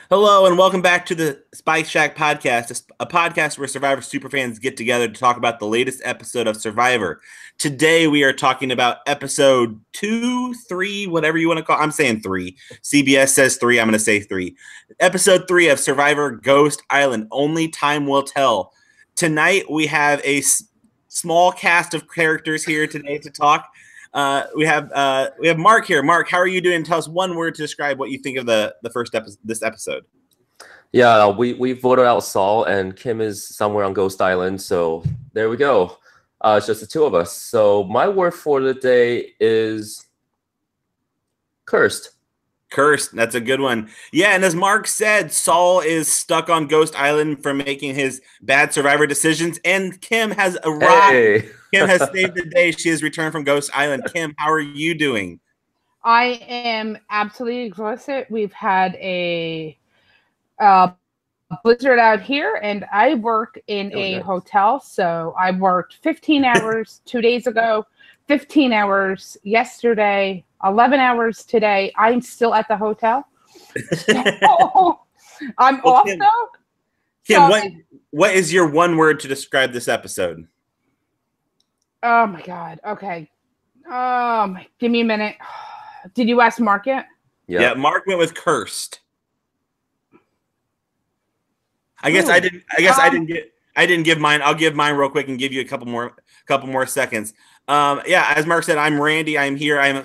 Hello and welcome back to the Spyshack podcast, a podcast where Survivor superfans get together to talk about the latest episode of Survivor. Today we are talking about episode 2, 3, whatever you want to call it. I'm saying 3. CBS says 3. I'm going to say 3. Episode 3 of Survivor Ghost Island. Only time will tell. Tonight we have a small cast of characters here today to talk. We have Mark here. Mark, how are you doing? Tell us one word to describe what you think of the first this episode. Yeah, we voted out Saul, and Kim is somewhere on Ghost Island. So there we go. It's just the two of us. So my word for the day is cursed. Cursed. That's a good one. Yeah, and as Mark said, Saul is stuck on Ghost Island for making his bad Survivor decisions, and Kim has arrived. Hey. Kim has saved the day. She has returned from Ghost Island. Kim, how are you doing? I am absolutely exhausted. We've had a blizzard out here, and I work in a hotel, so I worked 15 hours 2 days ago, 15 hours yesterday, 11 hours today. I'm still at the hotel. So, I'm off Kim, though. Kim, so, what is your one word to describe this episode? Oh my God. Okay. Give me a minute. Did you ask Mark yet? Yeah, Mark went with cursed. I guess I didn't give mine. I'll give mine real quick and give you a couple more seconds. Yeah, as Mark said, I'm Randy. I'm here. I'm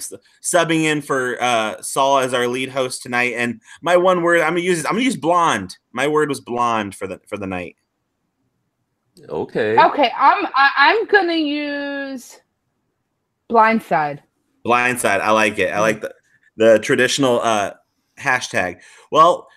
subbing in for Saul as our lead host tonight. And my one word I'm gonna use blonde. My word was blonde for the night. Okay. Okay. I'm gonna use blindside. Blindside. I like it. I like the traditional hashtag. Well,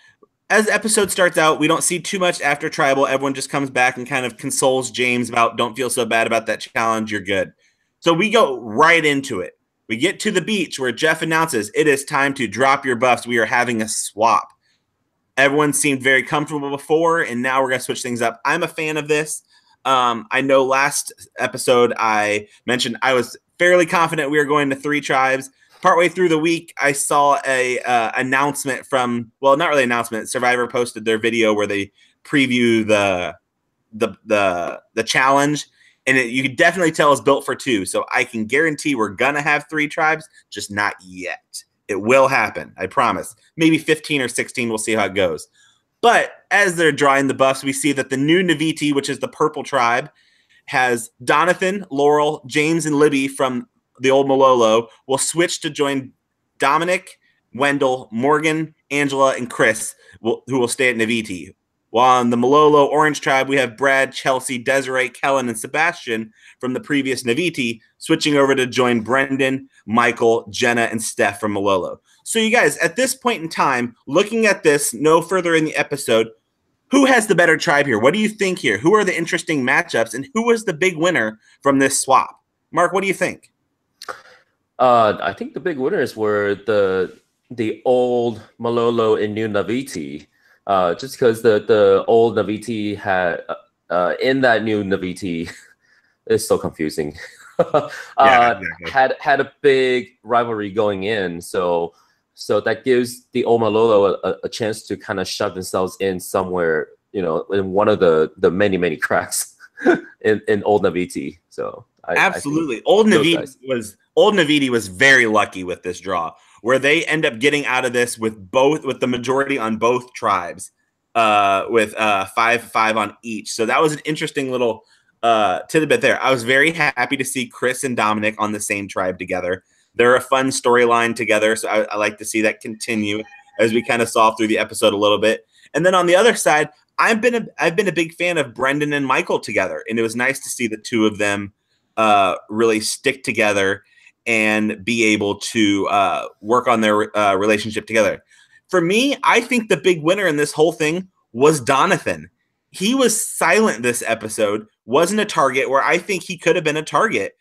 as the episode starts out, we don't see too much after Tribal. Everyone just comes back and kind of consoles James about don't feel so bad about that challenge. You're good. So we go right into it. We get to the beach where Jeff announces it is time to drop your buffs. We are having a swap. Everyone seemed very comfortable before, and now we're going to switch things up. I'm a fan of this. I know last episode I mentioned I was fairly confident we were going to 3 tribes. Partway through the week, I saw a announcement from, well, not really an announcement. Survivor posted their video where they preview the challenge, and you could definitely tell it's built for 2. So I can guarantee we're gonna have 3 tribes, just not yet. It will happen, I promise. Maybe 15 or 16. We'll see how it goes. But as they're drawing the buffs, we see that the new Naviti, which is the purple tribe, has Donathan, Laurel, James, and Libby from the old Malolo will switch to join Dominic, Wendell, Morgan, Angela, and Chris, who will stay at Naviti. While on the Malolo Orange Tribe, we have Brad, Chelsea, Desiree, Kellen, and Sebastian from the previous Naviti switching over to join Brendan, Michael, Jenna, and Steph from Malolo. So you guys, at this point in time, looking at this no further in the episode, who has the better tribe here? What do you think here? Who are the interesting matchups, and who was the big winner from this swap? Mark, what do you think? I think the big winners were the old Malolo and new Naviti. Just because the old Naviti had in that new Naviti is so confusing. Exactly. Had a big rivalry going in, so that gives the old Malolo a chance to kind of shove themselves in somewhere, in one of the many cracks in old Naviti. So absolutely, Old Naviti was very lucky with this draw, where they end up getting out of this with the majority on both tribes, with 5-5 on each. So that was an interesting little tidbit there. I was very happy to see Chris and Dominic on the same tribe together. They're a fun storyline together, so I like to see that continue as we kind of saw through the episode a little bit. And then on the other side, I've been a big fan of Brendan and Michael together, and it was nice to see the two of them really stick together and be able to work on their relationship together. For me, I think the big winner in this whole thing was Donathan. He was silent this episode, wasn't a target where I think he could have been a target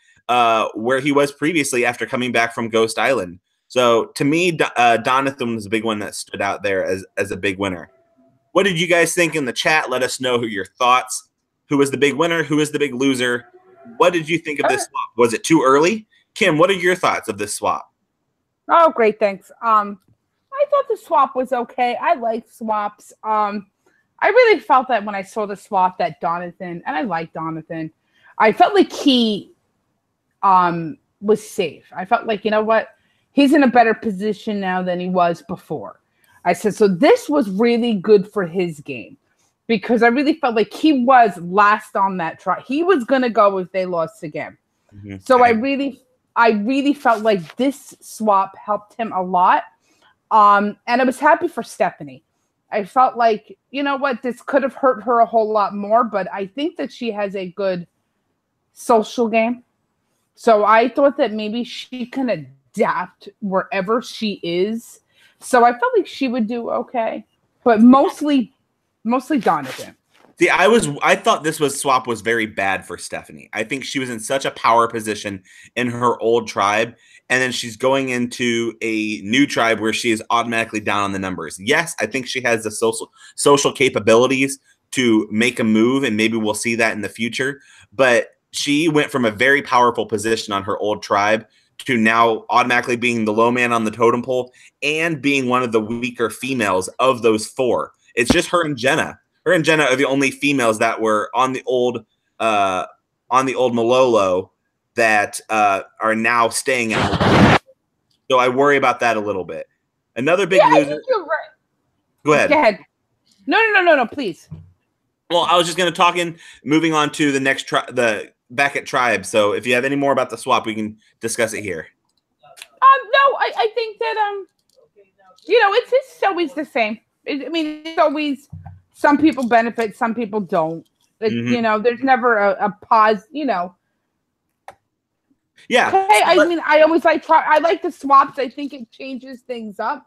where he was previously after coming back from Ghost Island. So to me, Donathan was a big one that stood out there as a big winner. What did you guys think in the chat? Let us know your thoughts. Who was the big winner? Who was the big loser? What did you think of this swap? Was it too early? Kim, what are your thoughts of this swap? Oh, great. Thanks. I I thought the swap was okay. I like swaps. I really felt that when I saw the swap that Donathan, and I like Donathan, I felt like he was safe. I felt like, you know what? He's in a better position now than he was before. I said, so this was really good for his game because I really felt like he was last on that try. He was going to go if they lost again. Mm-hmm. So I really felt like this swap helped him a lot. And I was happy for Stephanie. I felt like, you know what, this could have hurt her a whole lot more, but I think that she has a good social game. So I thought that maybe she can adapt wherever she is. So I felt like she would do okay, but mostly Donovan. See, I thought this swap was very bad for Stephanie. I think she was in such a power position in her old tribe, and then she's going into a new tribe where she is automatically down on the numbers. Yes, I think she has the social capabilities to make a move, and maybe we'll see that in the future. But she went from a very powerful position on her old tribe to now automatically being the low man on the totem pole and being one of the weaker females of those four. It's just her and Jenna. Her and Jenna are the only females that were on the old Malolo that are now staying out. So I worry about that a little bit. Another big loser. I think you're right. Go ahead. No, please. Well, I was just going to moving on to the next the back at tribe. So if you have any more about the swap, we can discuss it here. No, I think that it's always the same. It's always some people benefit, some people don't. There's never a pause. Yeah. Hey, I always I like the swaps. I think it changes things up.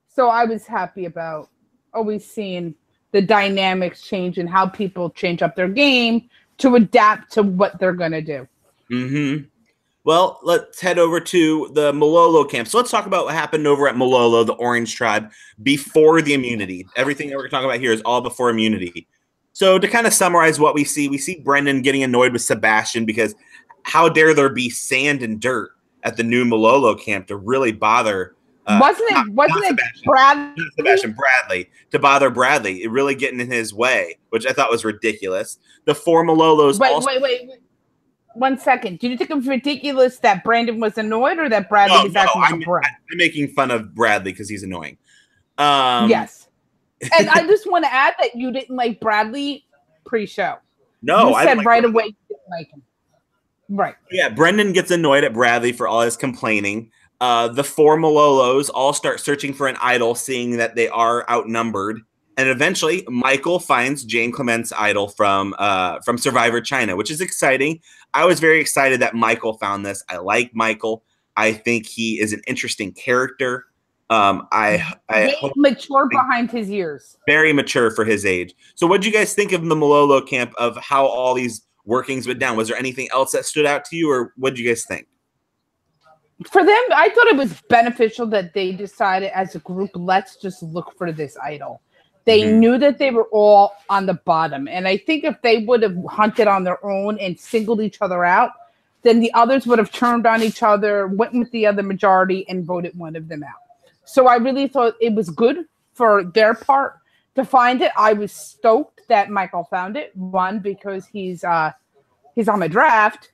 So I was happy about always seeing the dynamics change and how people change up their game to adapt to what they're going to do. Mm-hmm. Well, let's head over to the Malolo camp. So let's talk about what happened over at Malolo, the Orange Tribe, before the immunity. Everything that we're talking about here is all before immunity. So to kind of summarize what we see Brendan getting annoyed with Sebastian because how dare there be sand and dirt at the new Malolo camp to really bother Wasn't it Bradley? Sebastian Bradley to bother Bradley, it really getting in his way, which I thought was ridiculous. The four Malolos. Wait. 1 second. Do you think it was ridiculous that Brandon was annoyed or that Bradley was acting like a brat? I'm making fun of Bradley because he's annoying. Yes. And I just want to add that you didn't like Bradley pre-show. No, I said right away you didn't like him. Right. Yeah, Brendan gets annoyed at Bradley for all his complaining. The four Malolos all start searching for an idol, seeing that they are outnumbered. And eventually, Michael finds Jane Clement's idol from Survivor China, which is exciting. I was very excited that Michael found this. I like Michael. I think he is an interesting character. Mature behind his years. Very mature for his age. So what did you guys think of the Malolo camp, of how all these workings went down? Was there anything else that stood out to you, or what did you guys think? For them, I thought it was beneficial that they decided as a group, let's just look for this idol. They knew that they were all on the bottom. And I think if they would have hunted on their own and singled each other out, then the others would have turned on each other, went with the other majority, and voted one of them out. So I really thought it was good for their part to find it. I was stoked that Michael found it. One, because he's on my draft.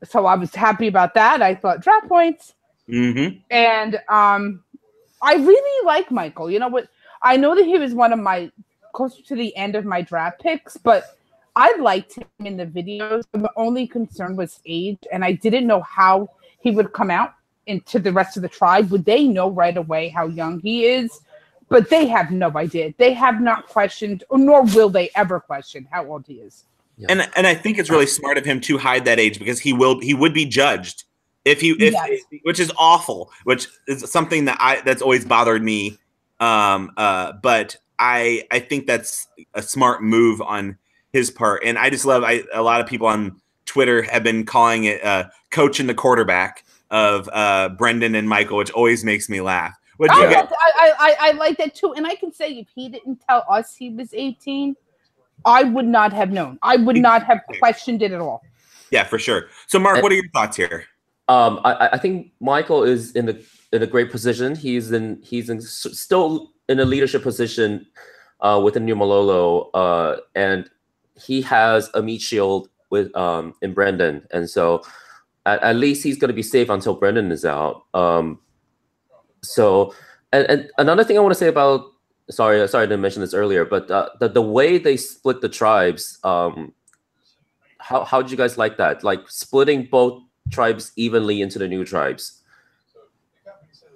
So I was happy about that. I thought draft points. Mm-hmm. And I really like Michael. You know what? I know that he was one of my closer to the end of my draft picks, but I liked him in the videos. The only concern was age, and I didn't know how he would come out into the rest of the tribe. Would they know right away how young he is? But they have no idea. They have not questioned, nor will they ever question how old he is. Yeah. And I think it's really smart of him to hide that age because he would be judged if which is awful, which is something that's always bothered me. But I think that's a smart move on his part. And I just love, a lot of people on Twitter have been calling it coaching the quarterback of Brendan and Michael, which always makes me laugh. I like that too. And I can say if he didn't tell us he was 18, I would not have known. I would not have questioned it at all. Yeah, for sure. So Mark, what are your thoughts here? I think Michael is in the in a great position. Still in a leadership position within New Malolo, and he has a meat shield with in Brendan, and so at least he's going to be safe until Brendan is out. So, and another thing I want to say about sorry I didn't mention this earlier, but the way they split the tribes, how did you guys like that? Like splitting both tribes evenly into the new tribes.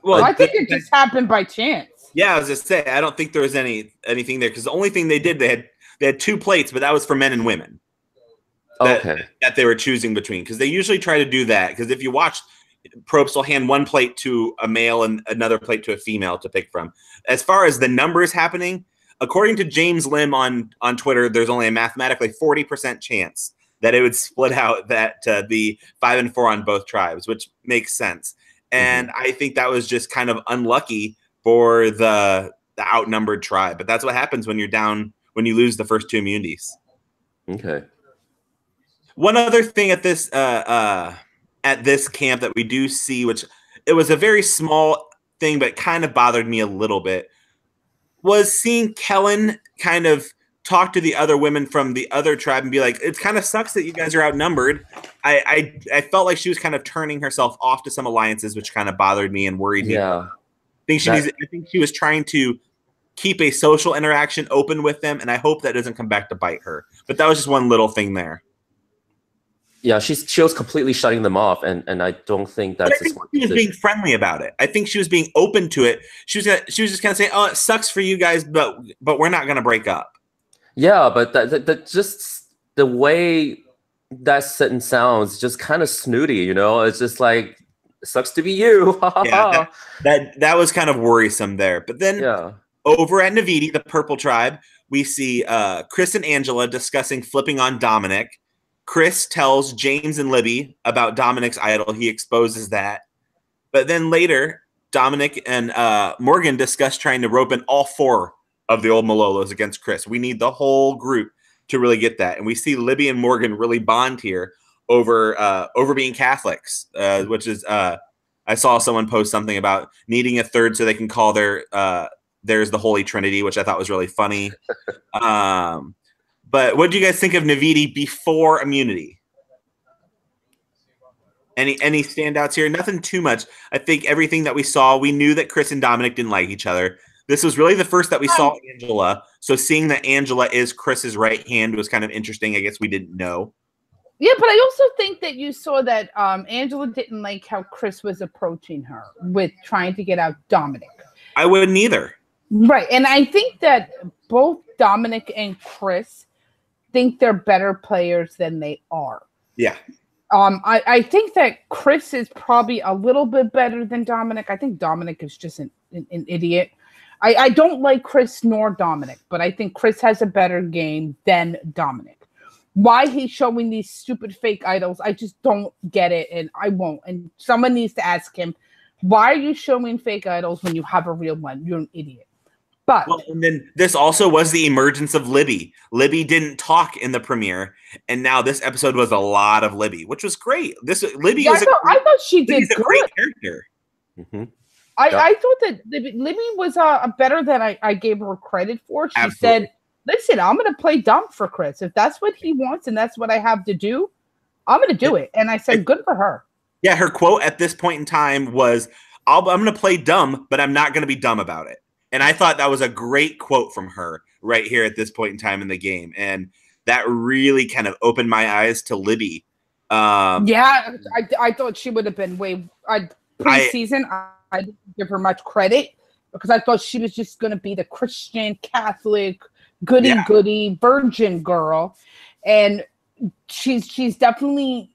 Well, I think it just happened by chance. Yeah, I was just saying, I don't think there was anything there, because the only thing they did, they had 2 plates, but that was for men and women. That they were choosing between, because they usually try to do that. Because if you watch, Probst will hand 1 plate to a male and another plate to a female to pick from. As far as the numbers happening, according to James Lim on Twitter, there's only a mathematically 40% chance that it would split out that the 5 and 4 on both tribes, which makes sense. And I think that was just kind of unlucky for the outnumbered tribe. But that's what happens when when you lose the first 2 immunities. Okay. One other thing at this camp that we do see, which it was a very small thing, but kind of bothered me a little bit, was seeing Kellen kind of talk to the other women from the other tribe and be like, it kind of sucks that you guys are outnumbered. I felt like she was kind of turning herself off to some alliances, which kind of bothered me and worried me. I think she was trying to keep a social interaction open with them, and I hope that doesn't come back to bite her. But that was just one little thing there. Yeah, she was completely shutting them off, and I don't think that's. She was being friendly about it. I think she was being open to it. She was just kind of saying, "Oh, it sucks for you guys, but we're not going to break up." Yeah, but that just the way that sentence sounds, just kind of snooty. You know, it's just like, it sucks to be you. Yeah, that was kind of worrisome there. But then over at Naviti, the Purple Tribe, we see Chris and Angela discussing flipping on Dominic. Chris tells James and Libby about Dominic's idol. He exposes that. But then later, Dominic and Morgan discuss trying to rope in all 4 of the old Malolos against Chris. We need the whole group to really get that. And we see Libby and Morgan really bond here over being Catholics, which is I saw someone post something about needing a third so they can call theirs the Holy Trinity, which I thought was really funny. But what do you guys think of Naviti before immunity? Any standouts here? Nothing too much. I think everything that we saw, we knew that Chris and Dominic didn't like each other. This was really the first that we saw Angela. So seeing that Angela is Chris's right hand was kind of interesting. I guess we didn't know. Yeah, but I also think that you saw that Angela didn't like how Chris was approaching her with trying to get out Dominic. I wouldn't either. Right. And I think that both Dominic and Chris think they're better players than they are. Yeah. I think that Chris is probably a little bit better than Dominic. I think Dominic is just an idiot. I don't like Chris nor Dominic, but I think Chris has a better game than Dominic. Why he's showing these stupid fake idols, I just don't get it, and I won't. And someone needs to ask him, why are you showing fake idols when you have a real one? You're an idiot. But and then this also was the emergence of Libby. Libby didn't talk in the premiere, and now this episode was a lot of Libby, which was great. Libby was I thought she did good. A great character. Mm-hmm. I thought that Libby was better than I gave her credit for. She said, listen, I'm going to play dumb for Chris. If that's what he wants and that's what I have to do, I'm going to do it. And I said, good for her. Yeah, her quote at this point in time was, I'm going to play dumb, but I'm not going to be dumb about it. And I thought that was a great quote from her right here at this point in time in the game. And that really kind of opened my eyes to Libby. I thought she would have been pre-season. I didn't give her much credit because I thought she was just going to be the Christian, Catholic, goody virgin girl. And she's definitely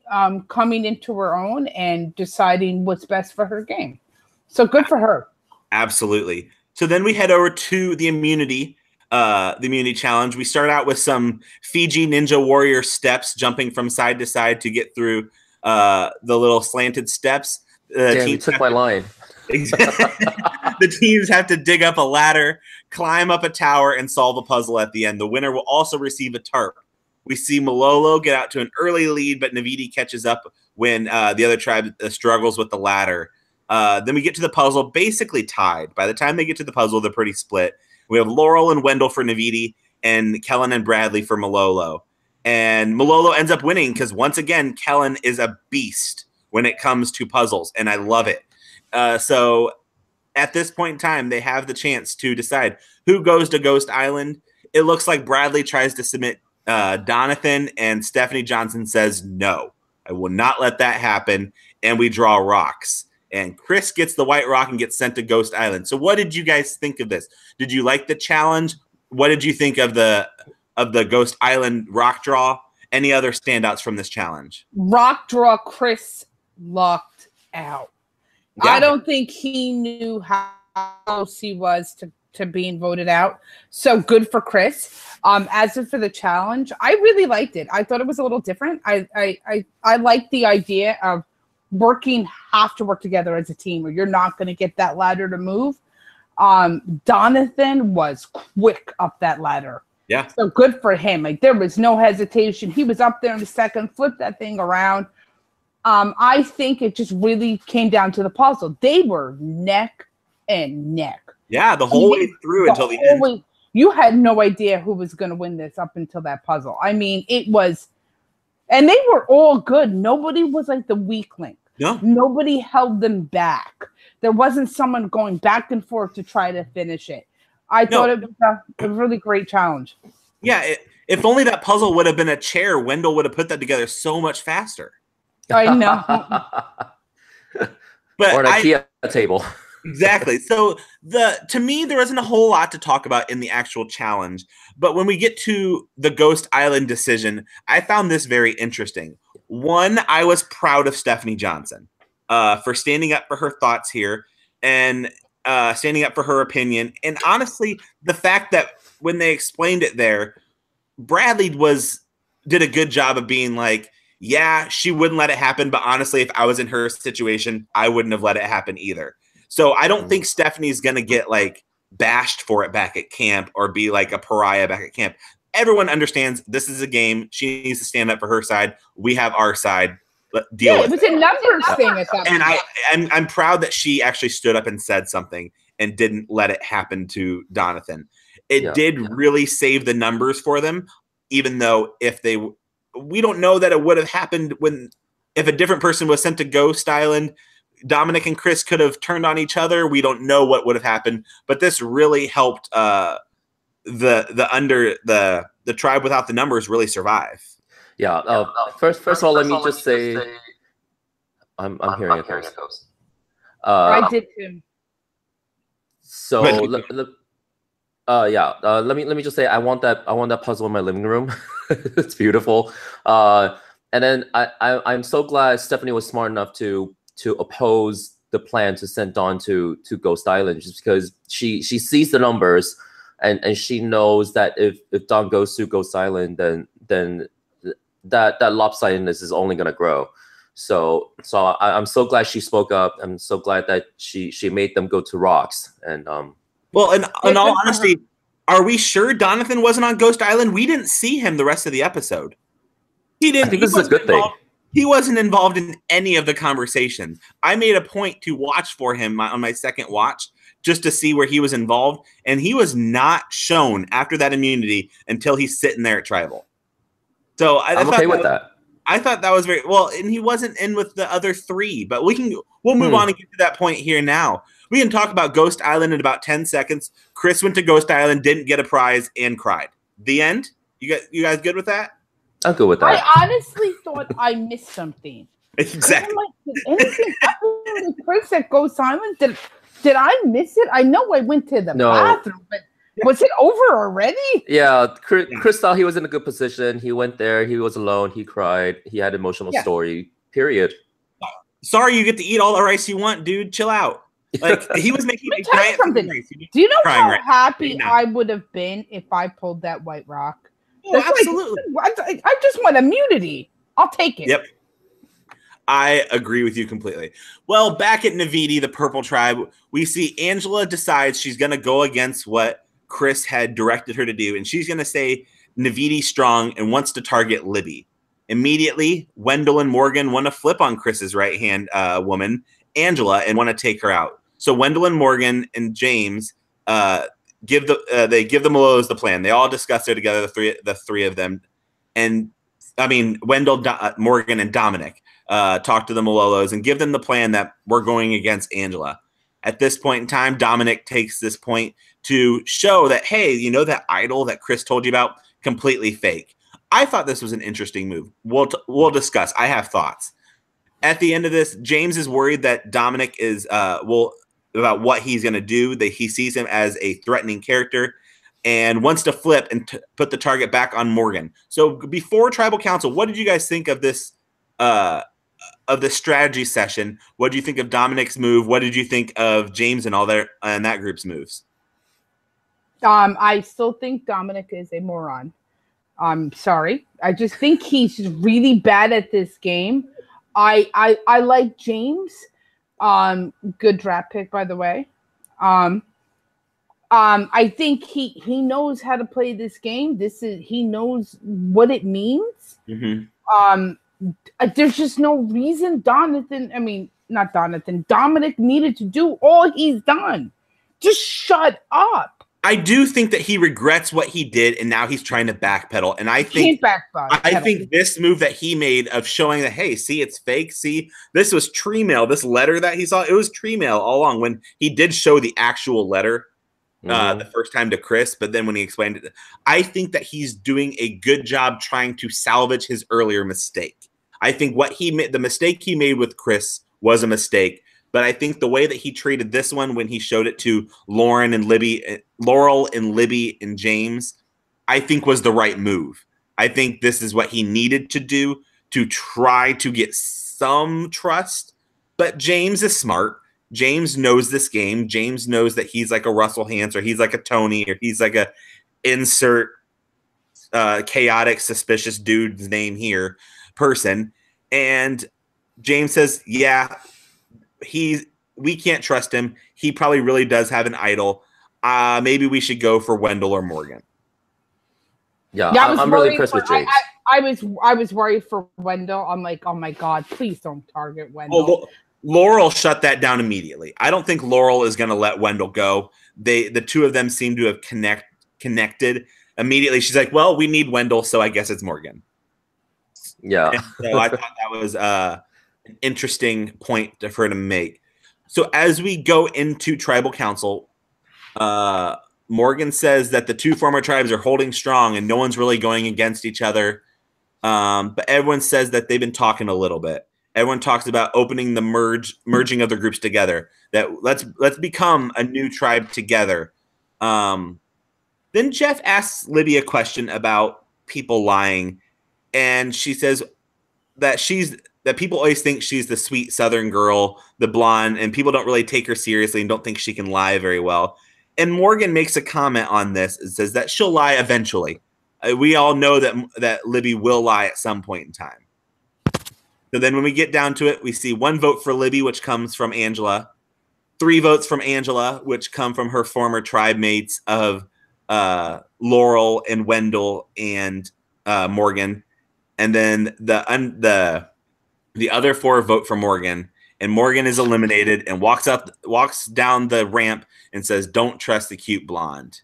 coming into her own and deciding what's best for her game. So good for her. Absolutely. So then we head over to the immunity challenge. We start out with some Fiji Ninja Warrior steps, jumping from side to side to get through the little slanted steps. Damn, you took my line. The teams have to dig up a ladder, climb up a tower, and solve a puzzle at the end. The winner will also receive a tarp. We see Malolo get out to an early lead, but Naviti catches up when the other tribe struggles with the ladder. Then we get to the puzzle, basically tied. By the time they get to the puzzle, they're pretty split. We have Laurel and Wendell for Naviti and Kellen and Bradley for Malolo. And Malolo ends up winning because, once again, Kellen is a beast when it comes to puzzles, and I love it. So at this point in time, they have the chance to decide who goes to Ghost Island. It looks like Bradley tries to submit Donathan, and Stephanie Johnson says, no, I will not let that happen, and we draw rocks. And Chris gets the white rock and gets sent to Ghost Island. So what did you guys think of this? Did you like the challenge? What did you think of the Ghost Island rock draw? Any other standouts from this challenge? Rock draw, Chris lucked out. Yeah. I don't think he knew how close he was to being voted out. So good for Chris. As for the challenge, I really liked it. I thought it was a little different. I liked the idea of have to work together as a team, or you're not going to get that ladder to move. Donathan was quick up that ladder. Yeah. So good for him. Like, there was no hesitation. He was up there in a second, flipped that thing around. I think it just really came down to the puzzle. They were neck and neck. Yeah, the whole way through until the end. You had no idea who was going to win this up until that puzzle. I mean, it was, and they were all good. Nobody was like the weak link. No. Nobody held them back. There wasn't someone going back and forth to try to finish it. I thought it was a really great challenge. Yeah, if only that puzzle would have been a chair, Wendell would have put that together so much faster. I know. But or an IKEA table. Exactly. So to me, there isn't a whole lot to talk about in the actual challenge. But when we get to the Ghost Island decision, I found this very interesting. One, I was proud of Stephanie Johnson for standing up for her thoughts here and standing up for her opinion. And honestly, the fact that when they explained it there, Bradley did a good job of being like, yeah, she wouldn't let it happen. But honestly, if I was in her situation, I wouldn't have let it happen either. So I don't think Stephanie's going to get like bashed for it back at camp or be like a pariah back at camp. Everyone understands this is a game. She needs to stand up for her side. We have our side. Deal with it. It was a numbers thing at that point. And I'm proud that she actually stood up and said something and didn't let it happen to Donathan. It did really save the numbers for them, even though we don't know that it would have happened if a different person was sent to Ghost Island. Dominic and Chris could have turned on each other. We don't know what would have happened, but this really helped the tribe without the numbers really survive. Yeah. First of all, let me just say, I'm hearing a ghost. I did too. So let me just say, I want that puzzle in my living room. It's beautiful. And then I'm so glad Stephanie was smart enough to oppose the plan to send Dawn to Ghost Island, just because she sees the numbers and she knows that if Dawn goes to Ghost Island, then that lopsidedness is only going to grow. So I'm so glad she spoke up. I'm so glad that she made them go to rocks. And well, in all honesty, are we sure Donathan wasn't on Ghost Island? We didn't see him the rest of the episode. He didn't. I think this is a good thing. He wasn't involved in any of the conversations. I made a point to watch for him on my second watch just to see where he was involved, and he was not shown after that immunity until he's sitting there at Tribal. So I'm okay with that. I thought that was very well, and he wasn't in with the other three. But we'll move on and get to that point here now. We can talk about Ghost Island in about 10 seconds. Chris went to Ghost Island, didn't get a prize, and cried. The end. You guys good with that? I'm good with that. I honestly thought I missed something. Exactly. Like, did anything happen with Chris at Ghost Island? Did I miss it? I know I went to the bathroom, but was it over already? Yeah, Chris thought he was in a good position. He went there. He was alone. He cried. He had an emotional story. Period. Sorry, you get to eat all the rice you want, dude. Chill out. Like, he was making a giant something. Do you know how happy I would have been if I pulled that white rock? Oh, absolutely. I just want immunity. I'll take it. Yep. I agree with you completely. Well, back at Naviti, the Purple Tribe, we see Angela decides she's going to go against what Chris had directed her to do, and she's going to say Naviti's strong and wants to target Libby. Immediately, Wendell and Morgan want to flip on Chris's right-hand woman Angela and want to take her out. So Wendell and Morgan and James give the Malolos the plan. They all discuss it together, the three of them, and I mean Wendell, Morgan, and Dominic talk to the Malolos and give them the plan that we're going against Angela. At this point in time, Dominic takes this point to show that, hey, you know that idol that Chris told you about, completely fake. I thought this was an interesting move. We'll discuss. I have thoughts. At the end of this, James is worried that Dominic is about what he's going to do. That he sees him as a threatening character and wants to flip and put the target back on Morgan. So before Tribal Council, what did you guys think of this strategy session? What do you think of Dominic's move? What did you think of James and all that group's moves? I still think Dominic is a moron. I'm sorry. I just think he's really bad at this game. I like James. Good draft pick, by the way. I think he knows how to play this game. He knows what it means. Mm-hmm. There's just no reason Dominic needed to do all he's done. Just shut up. I do think that he regrets what he did, and now he's trying to backpedal. And I think this move that he made of showing that, hey, see, it's fake. See, this was tree mail. This letter that he saw, it was tree mail all along. When he did show the actual letter the first time to Chris, but then when he explained it, I think that he's doing a good job trying to salvage his earlier mistake. I think the mistake he made with Chris was a mistake. But I think the way that he treated this one when he showed it to Laurel and Libby and James, I think was the right move. I think this is what he needed to do to try to get some trust. But James is smart. James knows this game. James knows that he's like a Russell Hantz, or he's like a Tony, or he's like a insert chaotic, suspicious dude's name here person. And James says, yeah, we can't trust him. He probably really does have an idol. Maybe we should go for Wendell or Morgan. Yeah, I'm really impressed with James. I was worried for Wendell. I'm like, oh my God, please don't target Wendell. Well, Laurel shut that down immediately. I don't think Laurel is going to let Wendell go. The two of them seem to have connected immediately. She's like, well, we need Wendell, so I guess it's Morgan. Yeah. And so I thought that was an interesting point for her to make. So as we go into Tribal Council, Morgan says that the two former tribes are holding strong and no one's really going against each other. But everyone says that they've been talking a little bit. Everyone talks about opening the merging of the groups together. That let's become a new tribe together. Then Jeff asks Libby a question about people lying, and she says that people always think she's the sweet Southern girl, the blonde, and people don't really take her seriously and don't think she can lie very well. And Morgan makes a comment on this and says that she'll lie eventually. We all know that Libby will lie at some point in time. So then when we get down to it, we see 1 vote for Libby, which comes from Angela, 3 votes from Angela, which come from her former tribe mates of Laurel and Wendell and Morgan. And then the other 4 vote for Morgan, and Morgan is eliminated and walks down the ramp and says, "Don't trust the cute blonde."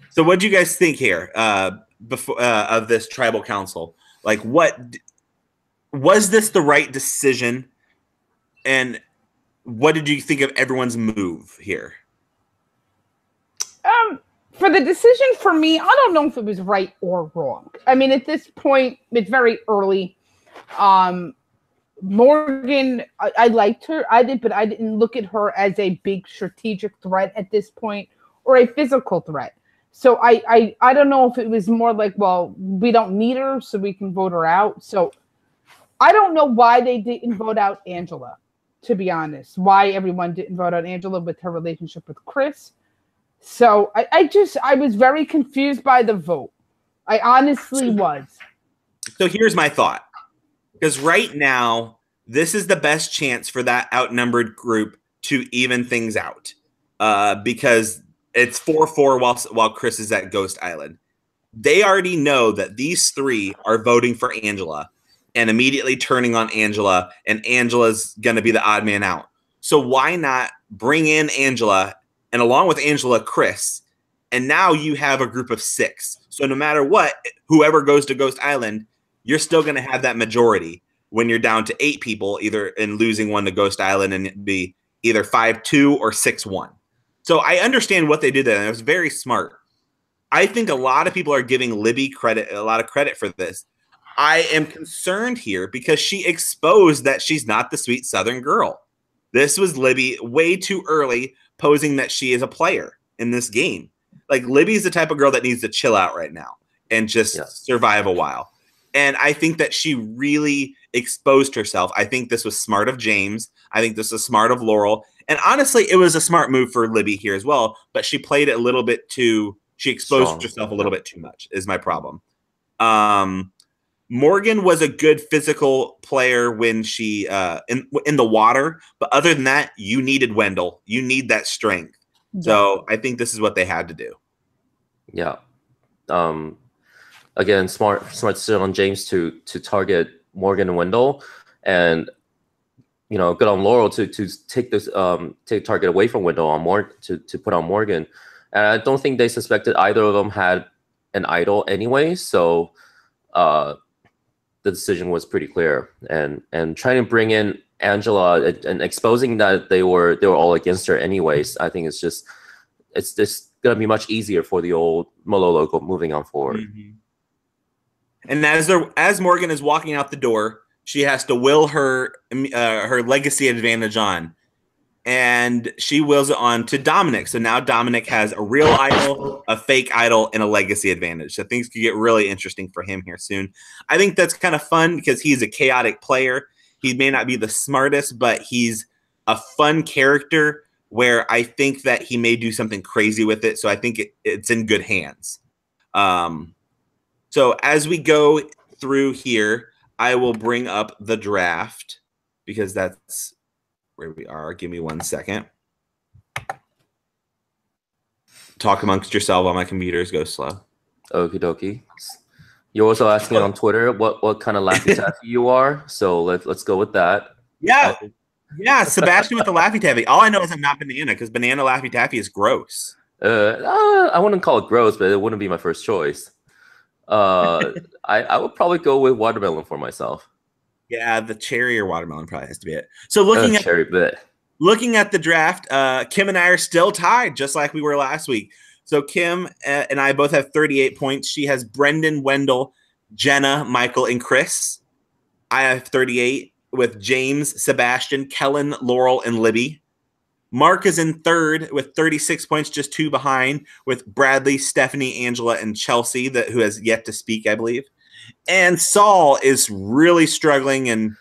So what do you guys think here of this Tribal Council? Like, was this the right decision? And what did you think of everyone's move here? For the decision, for me, I don't know if it was right or wrong. I mean, at this point, it's very early. Morgan, I liked her. I did, but I didn't look at her as a big strategic threat at this point, or a physical threat. So I don't know if it was more like, well, we don't need her, so we can vote her out. So I don't know why they didn't vote out Angela, to be honest. Why everyone didn't vote out Angela with her relationship with Chris. So I was very confused by the vote. I honestly was. So here's my thought. Because right now, this is the best chance for that outnumbered group to even things out. Because it's 4-4 while Chris is at Ghost Island. They already know that these 3 are voting for Angela. and immediately turning on Angela, and Angela's going to be the odd man out. So why not bring in Angela, and along with Angela, Chris, and now you have a group of 6. So no matter what, whoever goes to Ghost Island, you're still going to have that majority when you're down to 8 people, either in losing one to Ghost Island and it'd be either 5-2 or 6-1. So I understand what they did there, and it was very smart. I think a lot of people are giving Libby a lot of credit for this. I am concerned here because she exposed that she's not the sweet Southern girl. This was Libby way too early posing that she is a player in this game. Like, Libby's the type of girl that needs to chill out right now and just survive a while. And I think that she really exposed herself. I think this was smart of James. I think this was smart of Laurel. And honestly, it was a smart move for Libby here as well. But she played it a little bit too. She exposed herself a little bit too much is my problem. Morgan was a good physical player when she in the water. But other than that, you needed Wendell. You need that strength. Yeah. So I think this is what they had to do. Yeah. Again, smart decision on James to target Morgan and Wendell, and good on Laurel to take this take target away from Wendell on to put on Morgan. And I don't think they suspected either of them had an idol anyway, so the decision was pretty clear. And trying to bring in Angela and exposing that they were all against her anyways, I think it's just gonna be much easier for the old Malolo moving on forward. Mm-hmm. And as Morgan is walking out the door, she has to will her legacy advantage on. And she wills it on to Dominic. So now Dominic has a real idol, a fake idol, and a legacy advantage. So things could get really interesting for him here soon. I think that's kind of fun because he's a chaotic player. He may not be the smartest, but he's a fun character where I think that he may do something crazy with it. So I think it's in good hands. So as we go through here, I will bring up the draft because that's where we are. Give me 1 second. Talk amongst yourself while my computers go slow. Okie dokie. You're also asking on Twitter what kind of Laffy Taffy you are. So let's go with that. Yeah. Yeah, Sebastian with the Laffy Taffy. All I know is I'm not Banana because Banana Laffy Taffy is gross. I wouldn't call it gross, but it wouldn't be my first choice. I would probably go with watermelon for myself. Yeah, the cherry or watermelon probably has to be it. So looking at the draft, Kim and I are still tied, just like we were last week. So Kim and I both have 38 points. She has Brendan, Wendell, Jenna, Michael, and Chris. I have 38 with James, Sebastian, Kellen, Laurel, and Libby. Mark is in third with 36 points, just 2 behind, with Bradley, Stephanie, Angela, and Chelsea, who has yet to speak, I believe. And Saul is really struggling and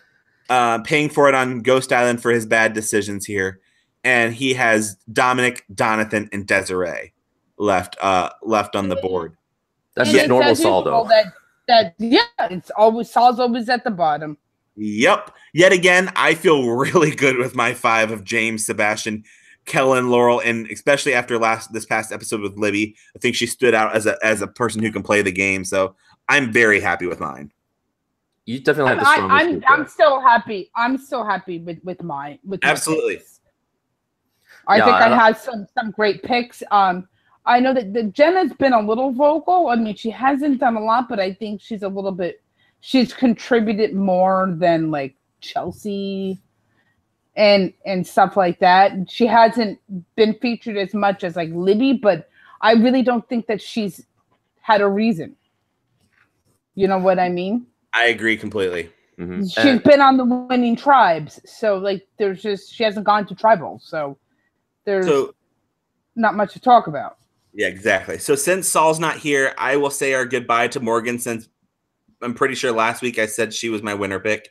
paying for it on Ghost Island for his bad decisions here. And he has Dominic, Donathan, and Desiree left on the board. That's just normal Saul, though. Saul's always at the bottom. Yep. Yet again, I feel really good with my 5 of James, Sebastian, Kellen, Laurel, and especially after this past episode with Libby, I think she stood out as a person who can play the game. So I'm very happy with mine. You definitely have the strongest group. I'm still happy. I'm still happy with mine. Absolutely. I think I had some great picks. I know that Jenna's been a little vocal. I mean, she hasn't done a lot, but I think she's contributed more than like Chelsea and stuff like that. She hasn't been featured as much as like Libby, but I really don't think that she's had a reason. You know what I mean? I agree completely. Mm-hmm. She's been on the winning tribes, so like she hasn't gone to tribal, so there's not much to talk about. Yeah, exactly. So since Saul's not here, I will say our goodbye to Morgan, since I'm pretty sure last week I said she was my winner pick.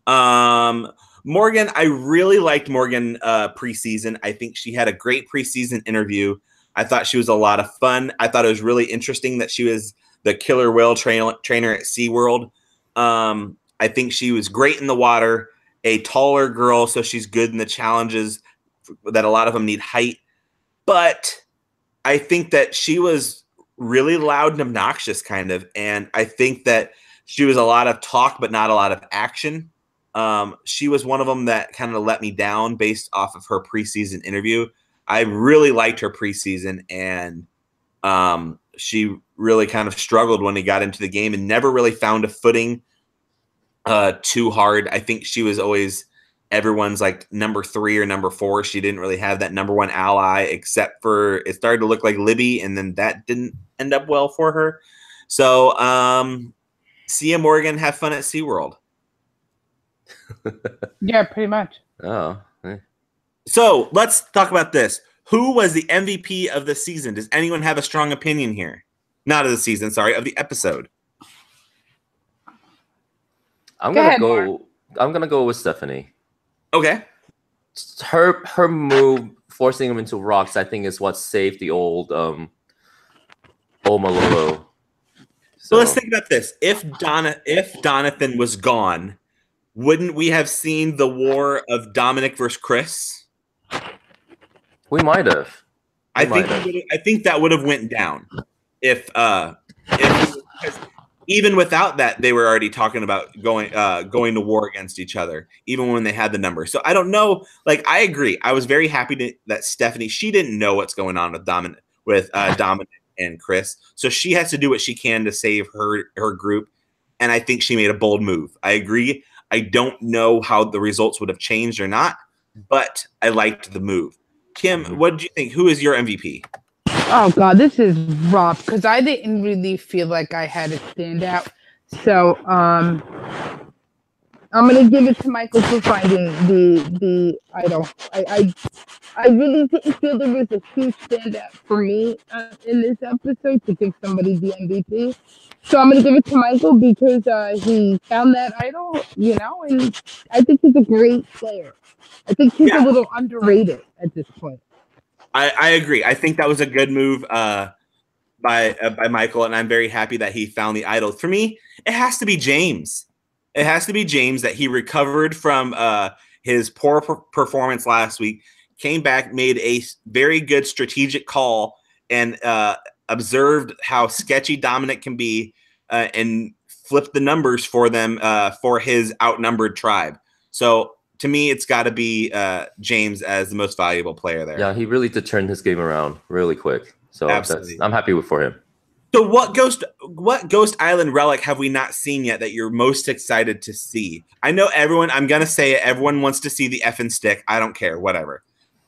Morgan, I really liked Morgan preseason. I think she had a great preseason interview. I thought she was a lot of fun. I thought it was really interesting that she was the killer whale trainer at SeaWorld. I think she was great in the water, a taller girl, so she's good in the challenges that a lot of them need height. But I think that she was really loud and obnoxious kind of, and I think that She was a lot of talk, but not a lot of action. She was one of them that kind of let me down based off of her preseason interview. I really liked her preseason, and she really kind of struggled when he got into the game and never really found a footing too hard. I think she was always everyone's like number 3 or number 4. She didn't really have that number 1 ally, except for it started to look like Libby, and then that didn't end up well for her. So Sia Morgan, have fun at SeaWorld. Yeah, pretty much. Oh. Eh. So let's talk about this. Who was the MVP of the season? Does anyone have a strong opinion here? Not of the season, sorry, of the episode. I'm gonna go with Stephanie. Okay. Her move forcing him into rocks, I think, is what saved the old Malolo. So let's think about this. If Donathan was gone, wouldn't we have seen the war of Dominic versus Chris? We might have. I think that would have went down if because even without that, they were already talking about going to war against each other, even when they had the number. So I don't know. Like, I agree. I was very happy that Stephanie, she didn't know what's going on with Dominic and Chris. So she has to do what she can to save her group. And I think she made a bold move. I agree. I don't know how the results would have changed or not, but I liked the move. Kim, what did you think? Who is your MVP? Oh God, this is rough because I didn't really feel like I had a standout. So I'm gonna give it to Michael for finding the idol. I really didn't feel there was a huge standout for me in this episode to give somebody the MVP. So I'm gonna give it to Michael because he found that idol, and I think he's a great player. I think he's a little underrated at this point. I agree. I think that was a good move by Michael, and I'm very happy that he found the idol. For me, it has to be James. It has to be James, that he recovered from his poor performance last week, came back, made a very good strategic call, and observed how sketchy Dominic can be and flipped the numbers for them for his outnumbered tribe. So to me, it's got to be James as the most valuable player there. Yeah, he really did turn his game around really quick. So I'm happy for him. So what Ghost Island relic have we not seen yet that you're most excited to see? I know everyone, I'm going to say it, everyone wants to see the effing stick. I don't care, whatever.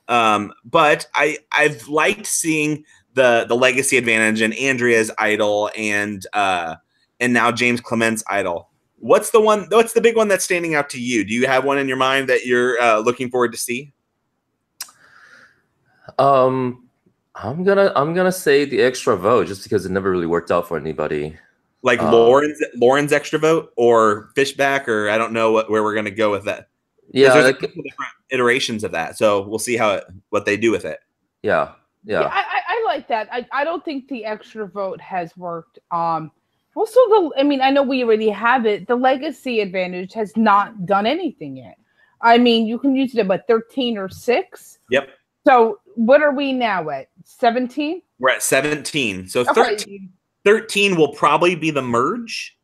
But I've liked seeing the legacy advantage and Andrea's idol and now James Clement's idol. What's the big one that's standing out to you? Do you have one in your mind that you're looking forward to see? I'm gonna say the extra vote just because it never really worked out for anybody. Like Lauren's extra vote or Fishback, or I don't know where we're gonna go with that. Yeah, there's a couple different iterations of that, so we'll see what they do with it. Yeah. I like that. I don't think the extra vote has worked. Also, I know we already have it. The legacy advantage has not done anything yet. I mean, you can use it at 13 or 6. Yep. So what are we now at? 17? We're at 17. So 13 will probably be the merge.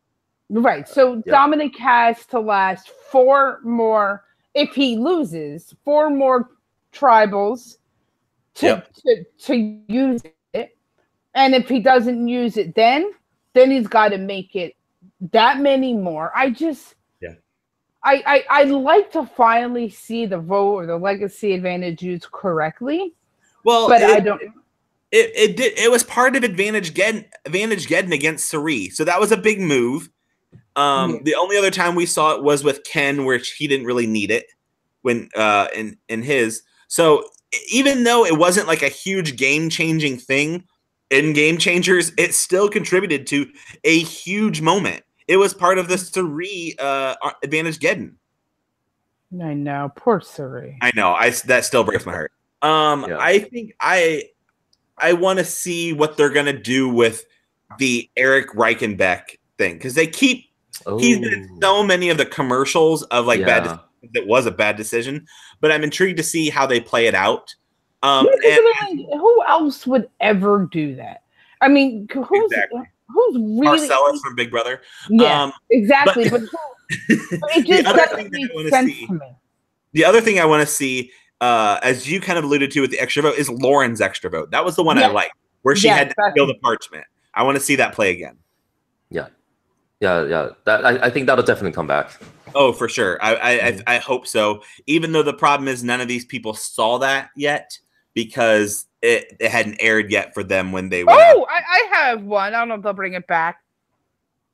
Right. So Dominic has to last 4 more. If he loses, 4 more tribals to use it. And if he doesn't use it then he's got to make it that many more. I like to finally see the vote or the legacy advantage used correctly. Well, but I don't. It was part of Advantage Geddon against Sari, so that was a big move. The only other time we saw it was with Ken, where he didn't really need it when in his. So even though it wasn't like a huge game-changing thing in Game Changers, it still contributed to a huge moment. It was part of the Sari Advantage Geddon. I know, poor Sari. I know. That still breaks my heart. I think I want to see what they're gonna do with the Eric Reichenbach thing, because they keep he's been in so many of the commercials of like bad. That was a bad decision, but I'm intrigued to see how they play it out. Who else would ever do that? I mean, who's really Marcellus from Big Brother. Yeah, exactly. But it just doesn't make sense to me. The other thing I want to see, as you kind of alluded to with the extra vote, is Lauren's extra vote. That was the one I liked, where she had to peel the parchment. I want to see that play again. Yeah. I think that'll definitely come back. Oh, for sure. I hope so. Even though the problem is none of these people saw that yet because it hadn't aired yet for them when they went. Oh, I have one. I don't know if they'll bring it back.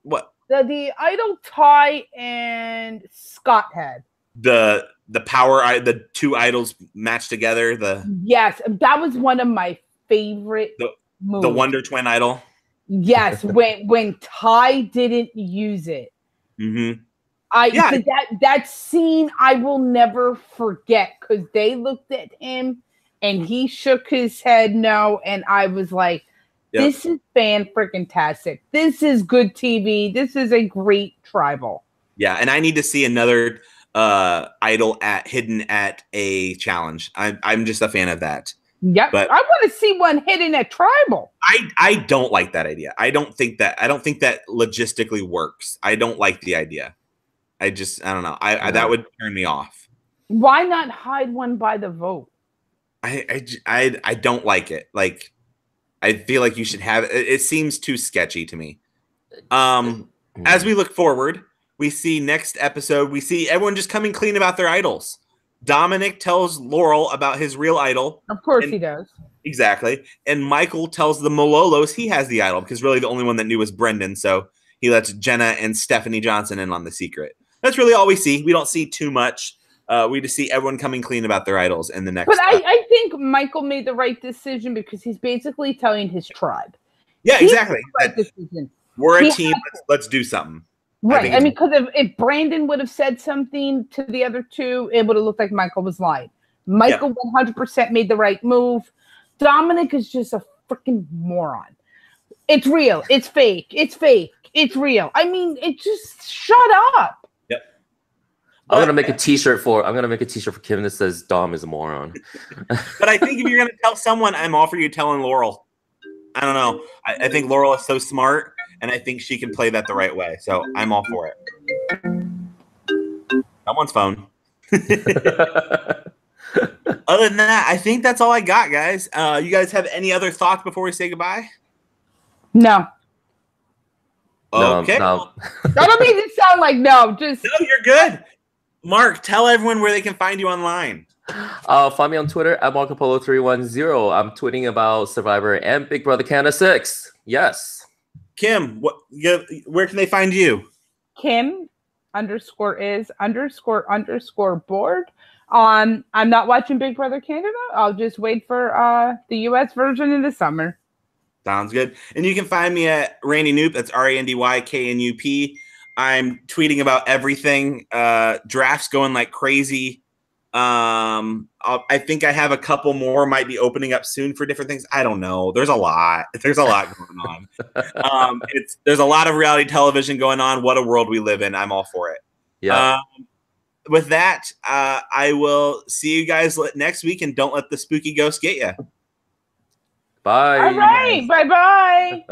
What? The Idol Ty and Scott had. The the two idols matched together. Yes, that was one of my favorite moves. The Wonder Twin Idol. Yes, when Ty didn't use it. Mm-hmm. That scene I will never forget because they looked at him and he shook his head no, and I was like, this is fan-freaking-tastic. This is good TV. This is a great tribal. Yeah, and I need to see another idol hidden at a challenge. I'm just a fan of that. Yep, but I want to see one hidden at tribal. I don't like that idea. I don't think that logistically works. I don't like the idea. I don't know. That would turn me off. Why not hide one by the vote? I don't like it. Like, I feel like you should have it. It seems too sketchy to me. As we look forward, we see next episode, we see everyone just coming clean about their idols. Dominic tells Laurel about his real idol. Of course he does. Exactly. And Michael tells the Malolos he has the idol because really the only one that knew was Brendan. So he lets Jenna and Stephanie Johnson in on the secret. That's really all we see. We don't see too much. We just see everyone coming clean about their idols in the next. But I think Michael made the right decision because he's basically telling his tribe. Yeah, exactly. We're a team. Let's do something. Right. I mean, because if Brandon would have said something to the other two, it would have looked like Michael was lying. Michael 100% made the right move. Dominic is just a freaking moron. It's real. It's fake. It's fake. It's real. I mean, it just shut up. Yep. I'm gonna make a T-shirt for Kevin that says Dom is a moron. But I think if you're gonna tell someone, I'm all for you telling Laurel. I don't know. I think Laurel is so smart, and I think she can play that the right way. So I'm all for it. Someone's phone. Other than that, I think that's all I got, guys. You guys have any other thoughts before we say goodbye? No. Okay. No. I don't mean to sound like no. Just no, you're good. Mark, tell everyone where they can find you online. Find me on Twitter at MarcoPolo310. I'm tweeting about Survivor and Big Brother Canada 6. Yes. Kim, where can they find you? Kim_is__board. I'm not watching Big Brother Canada. I'll just wait for the US version in the summer. Sounds good. And you can find me at Randy Knoop. That's RandyKNUP. I'm tweeting about everything. Drafts going like crazy. I think I have a couple more might be opening up soon for different things. I don't know. There's a lot going on. There's a lot of reality television going on. What a world we live in. I'm all for it. Yeah. With that, I will see you guys next week, and don't let the spooky ghost get you. Bye. All right. Bye-bye.